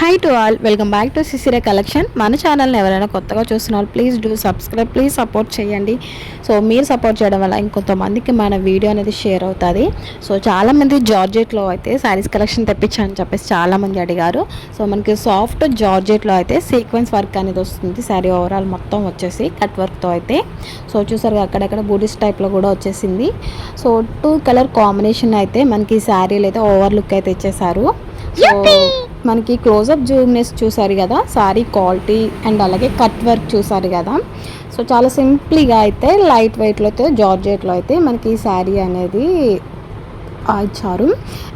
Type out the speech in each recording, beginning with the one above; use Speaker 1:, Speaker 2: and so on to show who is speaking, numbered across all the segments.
Speaker 1: Hi to all, welcome back to సిసిరే collection. మన ఛానల్ని ఎవరైనా కొత్తగా చూస్తున్నారు please do subscribe, please support చేయండి. సో మీరు సపోర్ట్ చేయడం వల్ల ఇంకొంతమందికి మన వీడియో అనేది షేర్ అవుతుంది. సో చాలామంది జార్జెట్లో అయితే శారీస్ కలెక్షన్ తెప్పించని చెప్పేసి చాలామంది అడిగారు. సో మనకి సాఫ్ట్ జార్జెట్లో అయితే సీక్వెన్స్ వర్క్ అనేది వస్తుంది. శారీ ఓవరాల్ మొత్తం వచ్చేసి కట్ వర్క్తో అయితే సో చూసారు అక్కడక్కడ బూడిస్ టైప్లో కూడా వచ్చేసింది. సో 2 కలర్ కాంబినేషన్ అయితే మనకి శారీలు అయితే ఓవర్ లుక్ అయితే ఇచ్చేసారు. సో మనకి క్లోజప్ జూమ్నెస్ చూసారు కదా, సారీ క్వాలిటీ అండ్ అలాగే కట్ వర్క్ చూసారు కదా. సో చాలా సింపుల్గా అయితే లైట్ వెయిట్లో అయితే జార్జెట్లో అయితే మనకి ఈ శారీ అనేది ఇచ్చారు.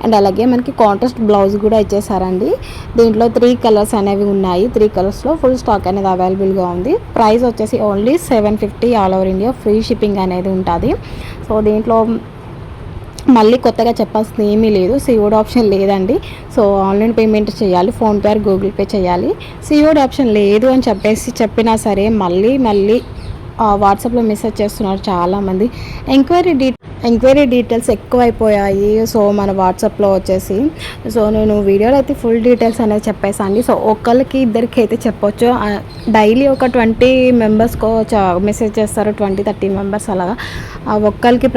Speaker 1: అండ్ అలాగే మనకి కాంట్రాస్ట్ బ్లౌజ్ కూడా ఇచ్చేసారండి. దీంట్లో 3 కలర్స్ అనేవి ఉన్నాయి. 3 కలర్స్లో ఫుల్ స్టాక్ అనేది అవైలబుల్గా ఉంది. ప్రైస్ వచ్చేసి only 750 all over India, free shipping అనేది ఉంటుంది. సో దీంట్లో మళ్ళీ కొత్తగా చెప్పాల్సింది ఏమీ లేదు. సిఓడి ఆప్షన్ లేదండి. సో ఆన్లైన్ పేమెంట్ చేయాలి, ఫోన్పే ఆర్ గూగుల్ పే చేయాలి. సిఓడి ఆప్షన్ లేదు అని చెప్పినా సరే మళ్ళీ వాట్సాప్లో మెసేజ్ చేస్తున్నారు చాలామంది. ఎంక్వైరీ డీటెయిల్స్ ఎక్కువైపోయాయి. సో మన వాట్సాప్లో వచ్చేసి సో నేను వీడియోలో అయితే ఫుల్ డీటెయిల్స్ అనేది చెప్పేసాను. సో ఒకరికి ఇద్దరికి అయితే చెప్పొచ్చు. డైలీ ఒక 20 మెంబర్స్కో మెసేజ్ చేస్తారు, 20-30 మెంబర్స్ అలాగా.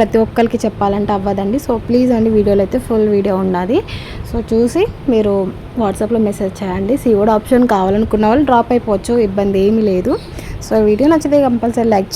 Speaker 1: ప్రతి ఒక్కరికి చెప్పాలంటే అవ్వదండి. సో ప్లీజ్ అండి, వీడియోలో అయితే ఫుల్ వీడియో ఉన్నది. సో చూసి మీరు వాట్సాప్లో మెసేజ్ చేయండి. సిఓడి ఆప్షన్ కావాలనుకున్న వాళ్ళు డ్రాప్ అయిపోవచ్చు, ఇబ్బంది ఏమీ లేదు. సో వీడియో నచ్చితే కంపల్సరీ లైక్